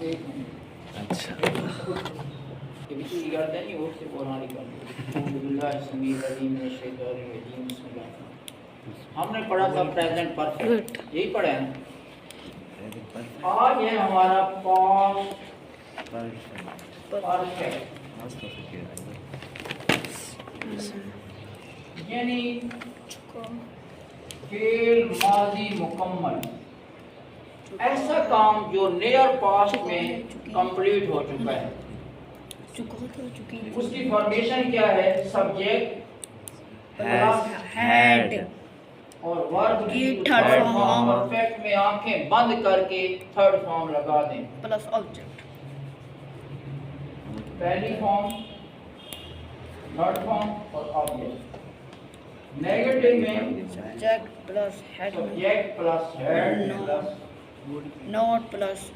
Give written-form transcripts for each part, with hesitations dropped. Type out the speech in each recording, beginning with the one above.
एक मिनट। अच्छा ये भी चीज़ करते हैं नहीं वो से पुरानी करते हमने पढ़ा था प्रेजेंट परफेक्ट, यही पढ़ा है ना। आज है हमारा पास्ट परफेक्ट, यानी फेल माजी मुकम्मल, ऐसा काम जो नियर पास्ट में कंप्लीट हो चुका है। उसकी फॉर्मेशन क्या है? सब्जेक्ट हैड और वर्ब की थर्ड फॉर्म परफेक्ट में आंखें बंद करके थर्ड फॉर्म लगा दें प्लस ऑब्जेक्ट। पहली फॉर्म, थर्ड फॉर्म और ऑब्जेक्ट। नेगेटिव में subject plus head, subject plus head plus not plus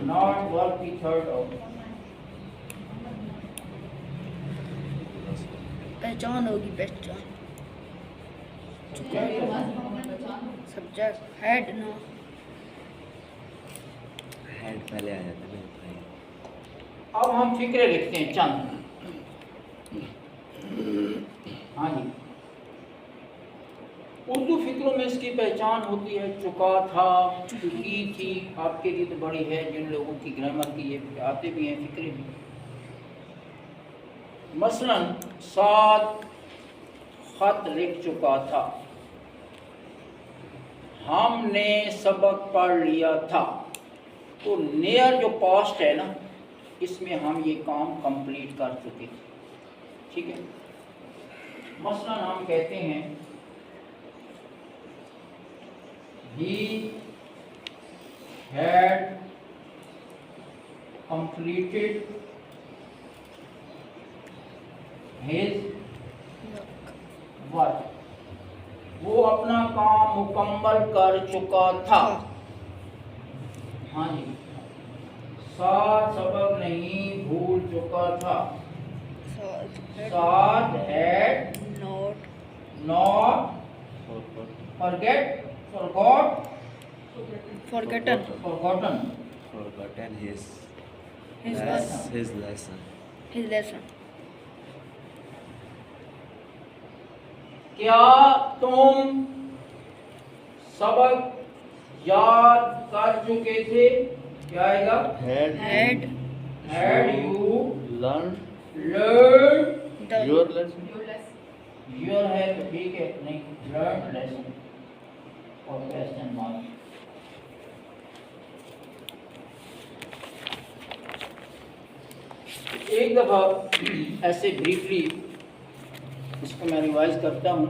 not, verb की थर्ड और पहचान होगी, पहचान सब्जेक्ट हेड नो हैड पहले आ जाता है। अब हम फिक्रे लिखते हैं चंद। हाँ जी, उर्दू फिक्रों में इसकी पहचान होती है चुका था, चुकी थी। आपके लिए तो बड़ी है, जिन लोगों की ग्रामर की ये आते भी हैं फिक्रे भी। मसलन साथ खत लिख चुका था, हमने सबक पढ़ लिया था। तो नियर जो पास्ट है ना, इसमें हम ये काम कंप्लीट कर चुके थे। ठीक है, मसलन हम कहते हैं he had completed his work, वो अपना काम मुकम्मल कर चुका था। हाँ जी, साथ सबक नहीं भूल चुका था। साथ had not not forgot forgotten Forgotten his his lesson. his lesson। क्या तुम सबक याद कर चुके थे? क्या आएगा? Head Had you learned the your lesson? your है तो ठीक है, नहीं learned lesson और question mark। एक दफ़ा ऐसे ब्रीफली इसको मैं रिवाइज करता हूँ।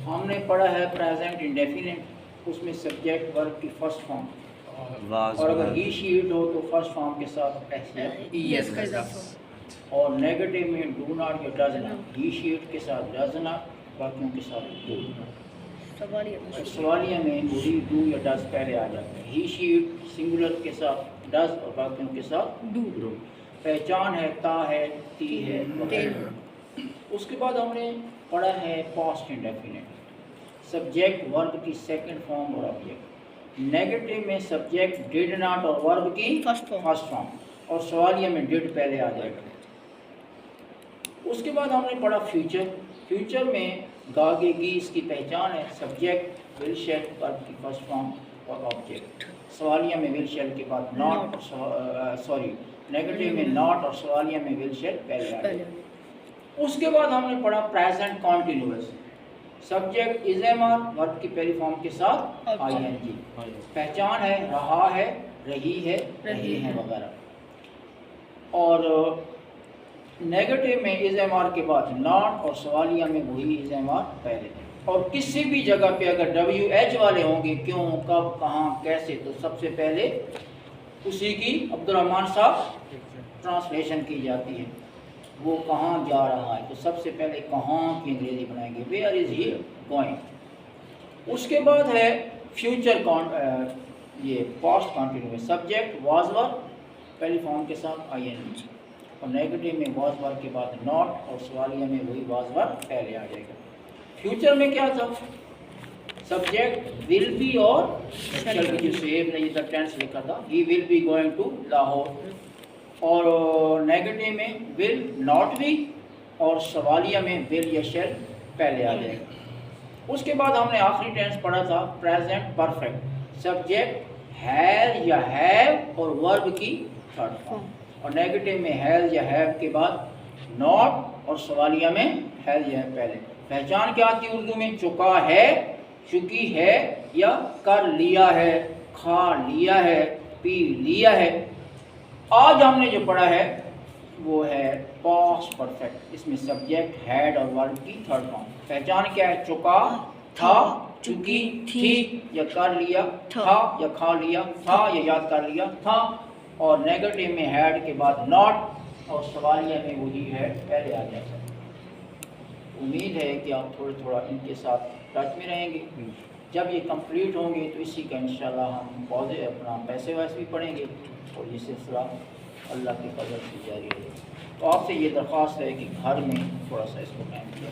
हमने पढ़ा है प्रेजेंट इंडेफिनिट, उसमें सब्जेक्ट वर्ब की फर्स्ट फॉर्म, Was और अगर ही शीट हो तो फर्स्ट फॉर्म के साथ yes का इजाफा। और नेगेटिव में डू नॉट या डज नॉट, ही शीट के साथ डज नॉट, बाकियों के साथ डू। सवालिया में वही डू या डज पहले आ जाता है। ही शीट सिंगुलर के साथ डज और बाकियों के साथ डू। पहचान है ता है, ती है, वगैरह। उसके बाद हमने पढ़ा है पास्ट इंडेफिनिट, सब्जेक्ट वर्ब की सेकंड फॉर्म और ऑब्जेक्ट। नेगेटिव में सब्जेक्ट डिड नॉट और वर्ब की फर्स्ट फॉर्म, और सवालिया में डिड पहले आ जाएगा। उसके बाद हमने पढ़ा फ्यूचर। फ्यूचर में गागे गीस की पहचान है सब्जेक्ट विल शेल वर्ब की फर्स्ट फॉर्म और ऑब्जेक्ट। सवालिया में विल शेल के बाद नॉट, सॉरी नेगेटिव में नॉट और सवालिया में विल शेल पहले आ जाएगा। उसके बाद हमने पढ़ा present continuous, subject is am are verb की पहली फॉर्म के साथ आईएनजी। पहचान है रहा है, रही है, रहे हैं वगैरह। और नेगेटिव में इज एम आर के बाद नॉट और सवालिया में वही इज एम आर पहले। और किसी भी जगह पे अगर डब्ल्यू एच वाले होंगे, क्यों, कब, कहाँ, कैसे, तो सबसे पहले उसी की अब्दुर्रहमान साहब ट्रांसलेशन की जाती है। वो कहाँ जा रहा है तो सबसे पहले कहाँ की अंग्रेजी बनाएंगे, वेयर इज ही गोइंग। उसके बाद है फ्यूचर ये past continuous, subject was verb पहली फॉर्म के साथ आईएनजी, और नेगेटिव में वाज वर्ब के बाद नॉट और सवालिया में वही वाज वर्ब पहले आ जाएगा। फ्यूचर में क्या था? सब्जेक्ट विल बी और शैल बी, जो सेब ने इधर टेंस लिखा था, he will be going to Lahore. और नेगेटिव में विल नॉट बी, और सवालिया में विल या शैल पहले आ जाएगा। उसके बाद हमने आखिरी टेंस पढ़ा था प्रेजेंट परफेक्ट, सब्जेक्ट हैज या हैव और वर्ब की थर्ड फॉर्म, और नेगेटिव में हैज या हैव के बाद नॉट, और सवालिया में हैज या हैव पहले। पहचान क्या आती है उर्दू में? चुका है, चुकी है, या कर लिया है, खा लिया है, पी लिया है। आज हमने जो पढ़ा है वो है पास्ट परफेक्ट, इसमें सब्जेक्ट हैड और वर्ब की थर्ड फॉर्म। पहचान क्या है? चुका, था, चुकी, थी, या कर लिया था, या खा लिया था, या याद कर लिया था। और नेगेटिव में हैड के बाद नॉट, और सवालिया में वही है पहले आ जाता है। उम्मीद है कि आप थोड़ा इनके साथ टच में रहेंगे। जब ये कंप्लीट होंगे तो इसी का इंशाल्लाह हम पौधे अपना पैसे वैसे भी पढ़ेंगे, और ये सिलसिला अल्लाह के फजल से जारी रहेगा। तो आपसे ये दरख्वास्त है कि घर में थोड़ा सा इसको टाइम दिया।